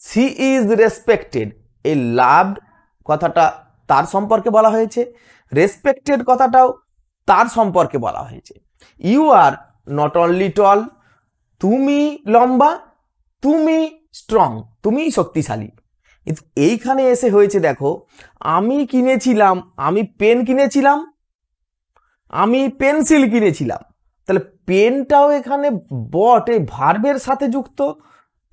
she is respected, এই লাভড কথাটা তার সম্পর্কে বলা হয়েছে, রেসপেক্টেড কথাটাও তার সম্পর্কে বলা হয়েছে। ইউ আর নট অনলি টল, তুমি লম্বা, তুমি স্ট্রং, তুমি শক্তিশালী। এইখানে এসে হয়েছে দেখো, আমি কিনেছিলাম, আমি পেন কিনেছিলাম, আমি পেন্সিল কিনেছিলাম। তাহলে পেনটাও এখানে বট এই ভার্বের সাথে যুক্ত,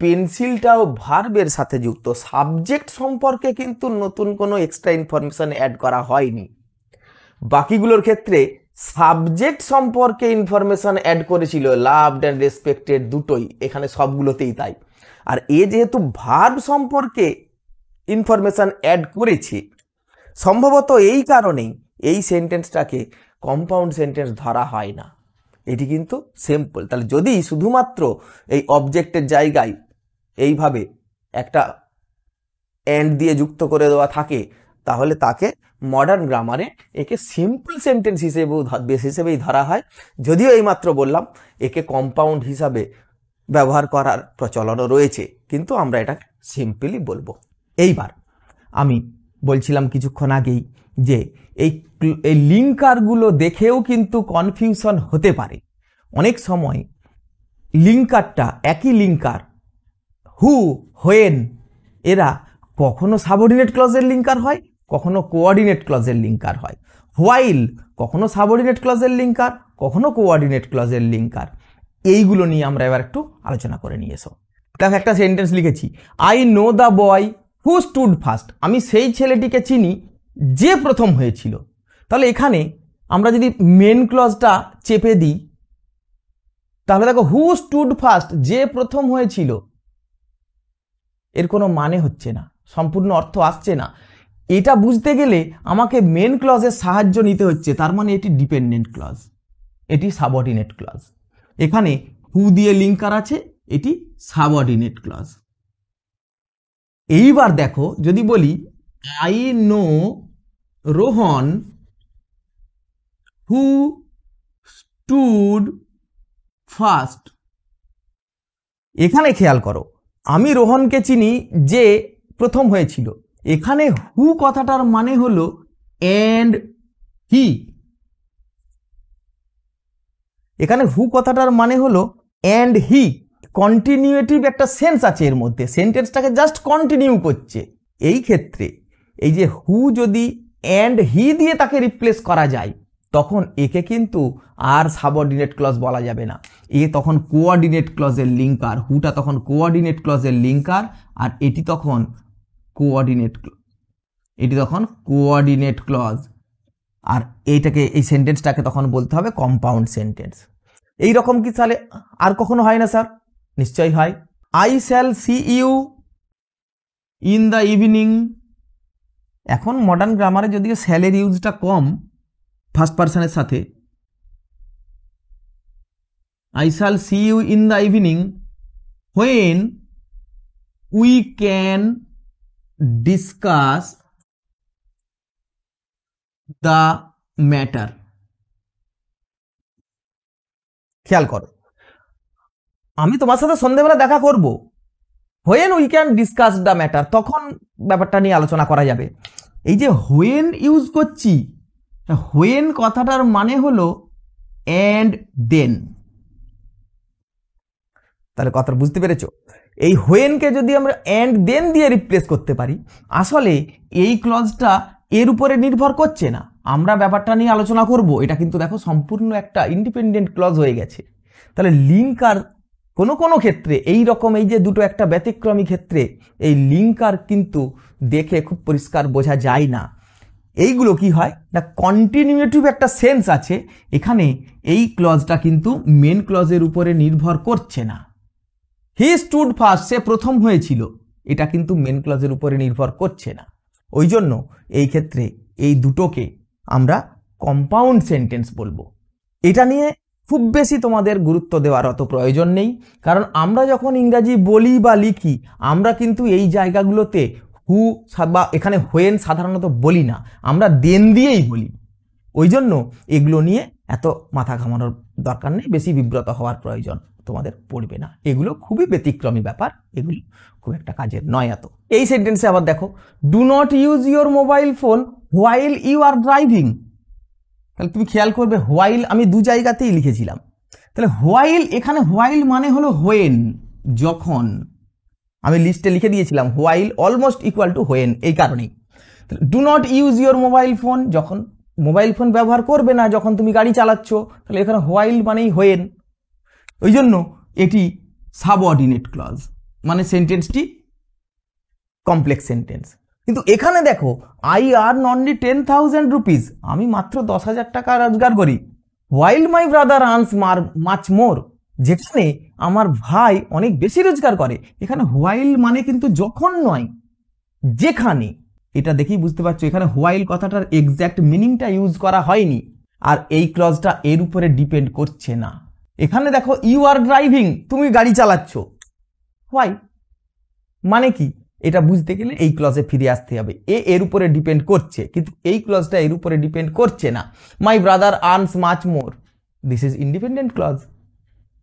পেন্সিলটাও ভার্বের সাথে যুক্ত। সাবজেক্ট সম্পর্কে কিন্তু নতুন কোনো এক্সট্রা ইনফরমেশন অ্যাড করা হয়নি। বাকিগুলোর ক্ষেত্রে সাবজেক্ট সম্পর্কে ইনফরমেশন অ্যাড করেছিল, লাভড অ্যান্ড রেসপেক্টেড দুটোই, এখানে সবগুলোতেই তাই। আর এ যেহেতু ভার্ব সম্পর্কে ইনফরমেশন অ্যাড করেছে, সম্ভবত এই কারণেই এই সেন্টেন্সটাকে কম্পাউন্ড সেন্টেন্স ধরা হয় না। এটি কিন্তু সিম্পল। তাহলে যদি শুধুমাত্র এই অবজেক্টের জায়গায় এইভাবে একটা এন্ড দিয়ে যুক্ত করে দেওয়া থাকে, তাহলে তাকে মডার্ন গ্রামারে একে সিম্পল সেন্টেন্স হিসেবেই ধরা হয়। যদিও এইমাত্র বললাম একে কম্পাউন্ড হিসাবে ব্যবহার করার প্রচলনও রয়েছে, কিন্তু আমরা এটাকে সিম্পলি বলবো। এইবার আমি বলছিলাম কিছুক্ষণ আগেই যে এই লিঙ্কারগুলো দেখেও কিন্তু কনফিউশন হতে পারে। অনেক সময় লিঙ্কারটা একই লিঙ্কার, হু, হোয়েন, এরা কখনো সাবঅর্ডিনেট ক্লজের লিঙ্কার হয়, কখনো কোঅর্ডিনেট ক্লজের লিঙ্কার হয়। হোয়াইল কখনো সাবঅর্ডিনেট ক্লজের লিঙ্কার, কখনো কোঅর্ডিনেট ক্লজের লিঙ্কার। এইগুলো নিয়ে আমরা এবার একটু আলোচনা করে নিয়ে এসো। দেখো, একটা সেন্টেন্স লিখেছি, I know the boy who stood first, আমি সেই ছেলেটিকে চিনি যে প্রথম হয়েছিল। তাহলে এখানে আমরা যদি মেন ক্লজটা চেপে দিই, তাহলে দেখো হু স্টুড ফার্স্ট, যে প্রথম হয়েছিল, এর কোনো মানে হচ্ছে না, সম্পূর্ণ অর্থ আসছে না। এটা বুঝতে গেলে আমাকে মেন ক্লজের সাহায্য নিতে হচ্ছে, তার মানে এটি ডিপেন্ডেন্ট ক্লজ, এটি সাবঅর্ডিনেট ক্লজ। এখানে হু দিয়ে লিঙ্কার আছে, এটি সাবঅর্ডিনেট ক্লজ। এইবার দেখো, যদি বলি I know Rohan who stood first, এখানে খেয়াল করো, আমি রোহনকে চিনি যে প্রথম হয়েছিল। এখানে হু কথাটার মানে হলো অ্যান্ড হি, এখানে হু কথাটার মানে হলো অ্যান্ড হি। কন্টিনিউয়েটিভ একটা সেন্স আছে এর মধ্যে, সেন্টেন্সটাকে জাস্ট কন্টিনিউ করছে। এই ক্ষেত্রে এই যে হু যদি অ্যান্ড হি দিয়ে তাকে রিপ্লেস করা যায়, তখন একে কিন্তু আর সাবঅর্ডিনেট ক্লজ বলা যাবে না, এ তখন কোঅর্ডিনেট ক্লজের লিঙ্কার। হুটা তখন কোঅর্ডিনেট ক্লজের লিঙ্কার, আর এটি তখন কোঅর্ডিনেট ক্লজ। আর এইটাকে, এই সেন্টেন্সটাকে তখন বলতে হবে কম্পাউন্ড সেন্টেন্স। এই রকম কি তাহলে আর কখনো হয় না স্যার? নিশ্চয়ই হয়। I shall see you in the evening, এখন মডার্ন গ্রামারে যদিও শ্যালের ইউজটা কম ফার্স্ট পারসনের সাথে, I shall see you in the evening when we can discuss the matter. খেয়াল করো, আমি তোমার সাথে সন্ধ্যেবেলা দেখা করব, when we can discuss the matter, তখন ব্যাপারটা নিয়ে আলোচনা করা যাবে। এই যে when ইউজ করছি, when কথাটার মানে হলো and then। তাহলে কথা বুঝতে পেরেছো? এই হোয়েনকে যদি আমরা অ্যান্ড দেন দিয়ে রিপ্লেস করতে পারি, আসলে এই ক্লজটা এর উপরে নির্ভর করছে না, আমরা ব্যাপারটা নিয়ে আলোচনা করব, এটা কিন্তু দেখো সম্পূর্ণ একটা ইন্ডিপেন্ডেন্ট ক্লজ হয়ে গেছে। তাহলে লিঙ্কার কোনো কোনো ক্ষেত্রে এই রকম, এই যে দুটো একটা ব্যতিক্রমী ক্ষেত্রে এই লিঙ্কার কিন্তু দেখে খুব পরিষ্কার বোঝা যায় না। এইগুলো কি হয় না, কন্টিনিউয়েটিভ একটা সেন্স আছে এখানে, এই ক্লজটা কিন্তু মেন ক্লজের উপরে নির্ভর করছে না। হি স্টুড ফার্স্ট, সে প্রথম হয়েছিল, এটা কিন্তু মেন ক্লজের উপরে নির্ভর করছে না। ওই জন্য এই ক্ষেত্রে এই দুটোকে আমরা কম্পাউন্ড সেন্টেন্স বলবো। এটা নিয়ে খুব বেশি তোমাদের গুরুত্ব দেওয়ার অত প্রয়োজন নেই, কারণ আমরা যখন ইংরাজি বলি বা লিখি আমরা কিন্তু এই জায়গাগুলোতে হু বা এখানে হোয়েন সাধারণত বলি না, আমরা দেন দিয়েই বলি। ওই জন্য এগুলো নিয়ে এত মাথা ঘামানোর দরকার নেই, বেশি বিব্রত হওয়ার প্রয়োজন তোমাদের পড়বে না। এগুলো খুবই ব্যতিক্রমী ব্যাপার, এগুলো খুব একটা কাজের নয় এত। এই সেন্টেন্সে আবার দেখো, do not use your mobile phone while you are driving. তাহলে তুমি খেয়াল করবে হোয়াইল আমি দু জায়গাতেই লিখেছিলাম। তাহলে হোয়াইল, এখানে হোয়াইল মানে হলো হোয়েন, যখন। আমি লিস্টে লিখে দিয়েছিলাম while almost equal two when, এই কারণেই। Do not use your mobile phone, যখন মোবাইল ফোন ব্যবহার করবে না যখন তুমি গাড়ি চালাচ্ছ, তাহলে এখানে হোয়াইল মানেই হোয়েন। ওই জন্য এটি সাবঅর্ডিনেট ক্লজ, মানে সেন্টেন্সটি কমপ্লেক্স সেন্টেন্স। কিন্তু এখানে দেখো, আই আর্ন অনলি 10,000 রুপিস, আমি মাত্র 10,000 টাকা রোজগার করি। হোয়াইল মাই ব্রাদার আর্নস মাচ মোর, যেখানে আমার ভাই অনেক বেশি রোজগার করে। এখানে হোয়াইল মানে কিন্তু যখন নয়, যেখানে। এটা দেখেই বুঝতে পারছো এখানে হোয়াইল কথাটার এক্স্যাক্ট মিনিংটা ইউজ করা হয়নি, আর এই ক্লজটা এর উপরে ডিপেন্ড করছে না। এখানে দেখো ইউ আর ড্রাইভিং, তুমি গাড়ি চালাচ্ছ, হোয়াই মানে কি এটা বুঝতে গেলে এই ক্লজে ফিরে আসতে হবে। এর উপরে ডিপেন্ড করছে, কিন্তু এই ক্লজটা এর উপরে ডিপেন্ড করছে না। My brother earns much more, this is independent clause.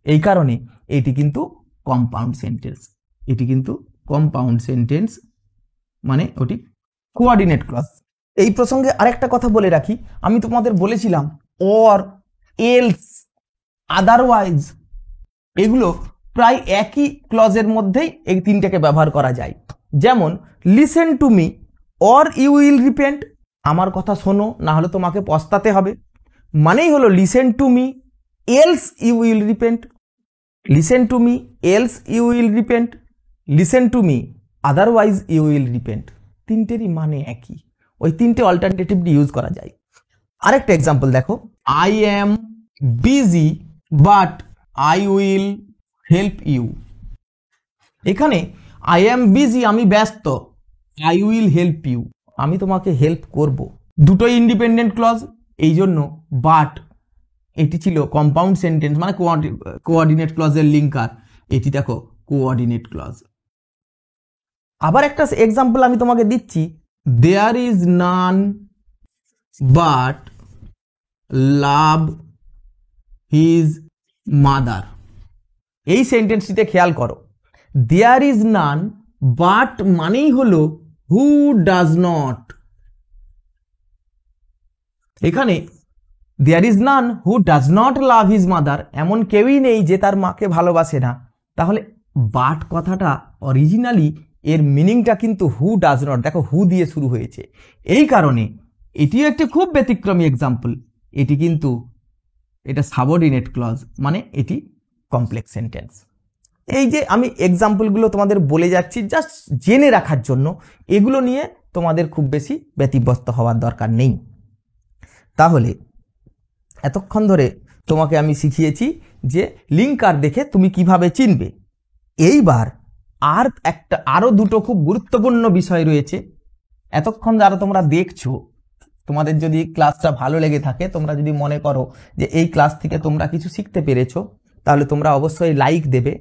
এই কারণে এটি কিন্তু কম্পাউন্ড সেন্টেন্স, এটি কিন্তু কম্পাউন্ড সেন্টেন্স, মানে ওটি কোঅর্ডিনেট ক্লজ। এই প্রসঙ্গে আরেকটা কথা বলে রাখি, আমি তোমাদের বলেছিলাম অর, এলস, আদারওয়াইজ, এগুলো প্রায় একই ক্লজের মধ্যেই এই তিনটাকে ব্যবহার করা যায়। যেমন listen to me or you will repent, আমার কথা শোনো না হলে তোমাকে পস্তাতে হবে, মানেই হলো listen to me else you will repent, listen to me else you will repent, listen to me otherwise you will repent, তিনটেরই মানে একই, ওই তিনটে অল্টারনেটিভলি ইউজ করা যায়। আরেকটা এক্সাম্পল দেখো, I am busy but I will help you. এখানে আই এম বিজি আমি ব্যস্ত, আই উইল হেল্প ইউ আমি তোমাকে হেল্প করব, দুটোই ইন্ডিপেন্ডেন্ট ক্লজ। এই জন্য বাট এটি ছিল কম্পাউন্ড সেন্টেন্স, মানে কোঅর্ডিনেট ক্লজের লিঙ্কার, এটি দেখো কোঅর্ডিনেট ক্লজ। আবার একটা এক্সাম্পল আমি তোমাকে দিচ্ছি, there is none but love his mother. এই সেন্টেন্সটিতে খেয়াল করো, দেয়ার ইজ নান বাট মানেই হলো হু ডাজ নট। এখানে there is none who does not love his mother, এমন কেউই নেই যে তার মাকে ভালোবাসে না। তাহলে বাট কথাটা অরিজিনালি এর মিনিংটা কিন্তু হু ডাজ নট, দেখো হু দিয়ে শুরু হয়েছে। এই কারণে এটিও একটি খুব ব্যতিক্রমী এক্সাম্পল, এটি কিন্তু এটা সাবঅর্ডিনেট ক্লজ, মানে এটি কমপ্লেক্স সেন্টেন্স। এই যে আমি এক্সাম্পলগুলো তোমাদের বলে যাচ্ছি জাস্ট জেনে রাখার জন্য, এগুলো নিয়ে তোমাদের খুব বেশি ব্যতিব্যস্ত হওয়ার দরকার নেই। তাহলে এতক্ষণ ধরে তোমাকে আমি শিখিয়েছি যে লিঙ্কার দেখে তুমি কিভাবে চিনবে। এইবার আরো দুটো খুব গুরুত্বপূর্ণ বিষয় রয়েছে। এতক্ষণ যারা তোমরা দেখছো, তোমাদের যদি ক্লাসটা ভালো লেগে থাকে, তোমরা যদি মনে করো যে এই ক্লাস থেকে তোমরা কিছু শিখতে পেরেছো, তাহলে তোমরা অবশ্যই লাইক দেবে,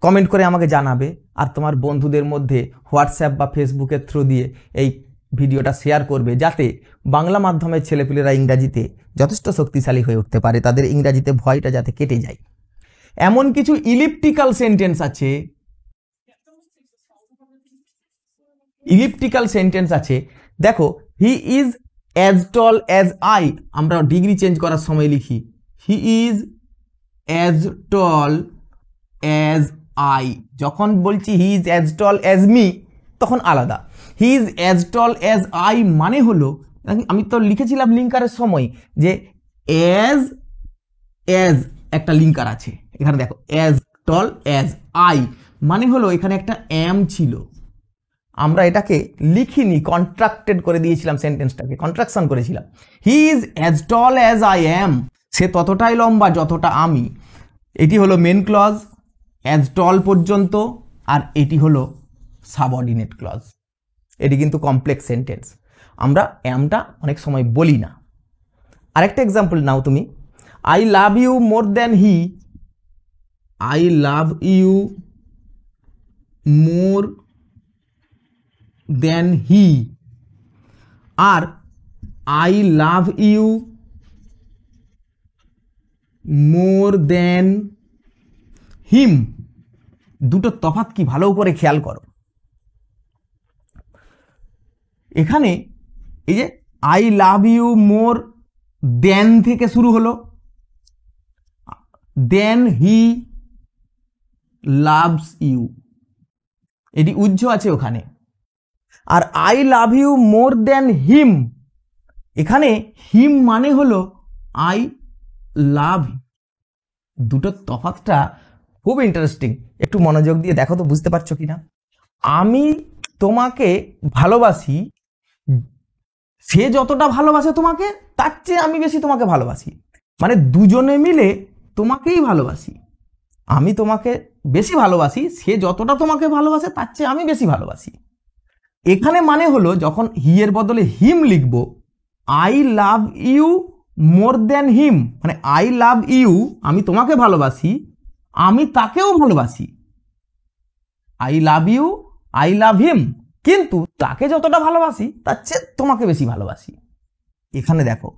কমেন্ট করে আমাকে জানাবে, আর তোমার বন্ধুদের মধ্যে হোয়াটসঅ্যাপ বা ফেসবুকের থ্রু দিয়ে এই ভিডিওটা শেয়ার করবে, যাতে বাংলা মাধ্যমের ছেলেপুলেরা ইংরাজিতে যথেষ্ট শক্তিশালী হয়ে উঠতে পারে, তাদের ইংরাজিতে ভয়টা যাতে কেটে যায়। এমন কিছু ইলিপ্টিক্যাল সেন্টেন্স আছে, দেখো, হি is as tall as I, আমরা ডিগ্রি চেঞ্জ করার সময় লিখি হি is as tall as I, যখন বলছি হি is as tall as me তখন আলাদা। হি is as tall as I মানে হলো, আমি তো লিখেছিলাম লিঙ্কারের সময় যে অ্যাজ একটা লিঙ্কার আছে, এখানে দেখো অ্যাজ টল অ্যাজ আই মানে হলো এখানে একটা এম ছিল, আমরা এটাকে লিখিনি, কন্ট্রাক্টেড করে দিয়েছিলাম, সেন্টেন্সটাকে কন্ট্রাকশন করেছিলাম। He is as tall as I am, সে ততটাই লম্বা যতটা আমি। এটি হলো মেন ক্লজ, অ্যাজ টল পর্যন্ত, আর এটি হলো সাবঅর্ডিনেট ক্লজ। এটি কিন্তু কমপ্লেক্স সেন্টেন্স, আমরা অ্যামটা অনেক সময় বলি না। আরেকটা এক্সাম্পল নাও তুমি, I love you more than he, I love you more than he, আর I love you more than him. দুটো তফাৎ কি ভালো করে খেয়াল করো। এখানে এই যে আই লাভ ইউ মোর দেন থেকে শুরু হলো, দেন হি লাভস ইউ, এটি উজ্জ্ব আছে ওখানে। আর আই লাভ ইউ মোর দেন হিম, এখানে হিম মানে হলো আই লাভ। দুটো তফাৎটা খুব ইন্টারেস্টিং, একটু মনোযোগ দিয়ে দেখো তো বুঝতে পারছো কিনা। আমি তোমাকে ভালোবাসি, সে যতটা ভালোবাসে তোমাকে তার চেয়ে আমি বেশি তোমাকে ভালোবাসি, মানে দুজনে মিলে তোমাকেই ভালোবাসি। আমি তোমাকে বেশি ভালোবাসি, সে যতটা তোমাকে ভালোবাসে তার চেয়ে আমি বেশি ভালোবাসি। এখানে মানে হলো যখন হি এর বদলে হিম লিখব, I love you more than him, মানে আই লাভ ইউ আমি তোমাকে ভালোবাসি, আমি তাকেও ভালোবাসি। I love you, I love him, কিন্তু তাকে যতটা ভালোবাসি তার চেয়ে তোমাকে বেশি ভালোবাসি। এখানে দেখো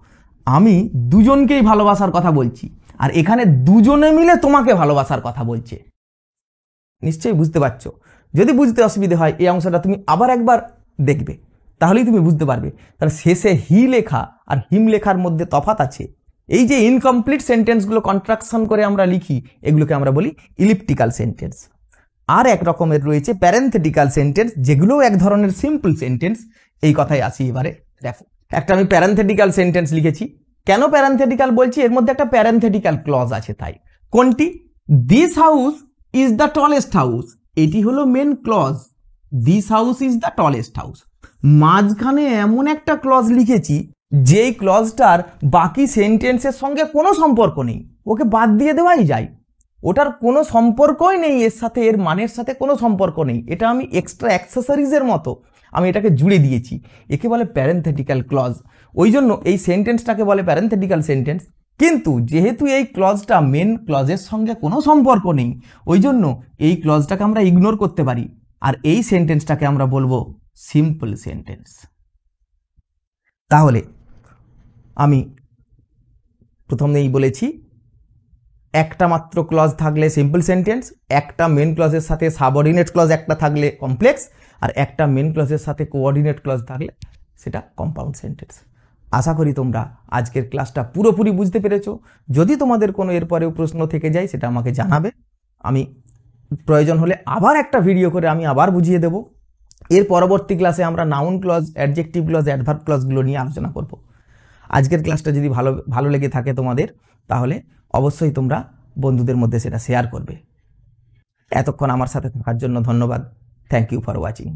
আমি দুজনকেই ভালোবাসার কথা বলছি, আর এখানে দুজনে মিলে তোমাকে ভালোবাসার কথা বলছে। নিশ্চয়ই বুঝতে পারছো। যদি বুঝতে অসুবিধে হয় এই অংশটা তুমি আবার একবার দেখবে, তাহলেই তুমি বুঝতে পারবে। তাহলে শেষে হি লেখা আর হিম লেখার মধ্যে তফাৎ আছে। এই যে ইনকমপ্লিট সেন্টেন্সগুলো কন্ট্রাকশন করে আমরা লিখি, এগুলোকে আমরা বলি ইলিপ্টিক্যাল সেন্টেন্স। আর এক রকমের রয়েছে প্যারেন্থেটিক্যাল সেন্টেন্স, যেগুলোও এক ধরনের সিম্পল সেন্টেন্স। এই কথায় আসি এবারে। দেখো একটা আমি প্যারেন্থেটিক্যাল সেন্টেন্স লিখেছি। কেন প্যারেন্থেটিক্যাল বলছি? এর মধ্যে একটা প্যারেন্থেটিক্যাল ক্লজ আছে তাই। কোনটি? This house is the tallest house, এটি হলো main clause. This house is the tallest house. মাঝখানে এমন একটা ক্লজ লিখেছি যেই ক্লজটার বাকি সেন্টেন্সের সঙ্গে কোনো সম্পর্ক নেই, ওকে বাদ দিয়ে দেওয়াই যায়। ওটার কোনো সম্পর্কই নেই এর সাথে, এর মানের সাথে কোনো সম্পর্ক নেই। এটা আমি এক্সট্রা অ্যাক্সেসরিজের মতো আমি এটাকে জুড়ে দিয়েছি, একে বলে প্যারেন্থেটিক্যাল ক্লজ। ওই জন্য এই সেন্টেন্সটাকে বলে প্যারেন্থেটিক্যাল সেন্টেন্স। কিন্তু যেহেতু এই ক্লজটা মেন ক্লজের সঙ্গে কোনো সম্পর্ক নেই, ওই জন্য এই ক্লজটাকে আমরা ইগনোর করতে পারি, আর এই সেন্টেন্সটাকে আমরা বলবো সিম্পল সেন্টেন্স। তাহলে আমি প্রথমেই বলেছি একটা মাত্র ক্লজ থাকলে সিম্পল সেন্টেন্স, একটা মেন ক্লজের সাথে সাবঅর্ডিনেট ক্লজ একটা থাকলে কমপ্লেক্স, আর একটা মেন ক্লজের সাথে কোঅর্ডিনেট ক্লজ থাকলে সেটা কম্পাউন্ড সেন্টেন্স। আশা করি তোমরা আজকের ক্লাসটা পুরোপুরি বুঝতে পেরেছো। যদি তোমাদের কোনো এরপরেও প্রশ্ন থেকে যায় সেটা আমাকে জানাবে, আমি প্রয়োজন হলে আবার একটা ভিডিও করে আমি আবার বুঝিয়ে দেব। এর পরবর্তী ক্লাসে আমরা noun clause, adjective clause, adverb ক্লজগুলো নিয়ে আলোচনা করব। আজকের ক্লাসটা যদি ভালো লেগে থাকে তোমাদের, তাহলে অবশ্যই তোমরা বন্ধুদের মধ্যে সেটা শেয়ার করবে। এতক্ষণ আমার সাথে থাকার জন্য ধন্যবাদ। Thank you for watching.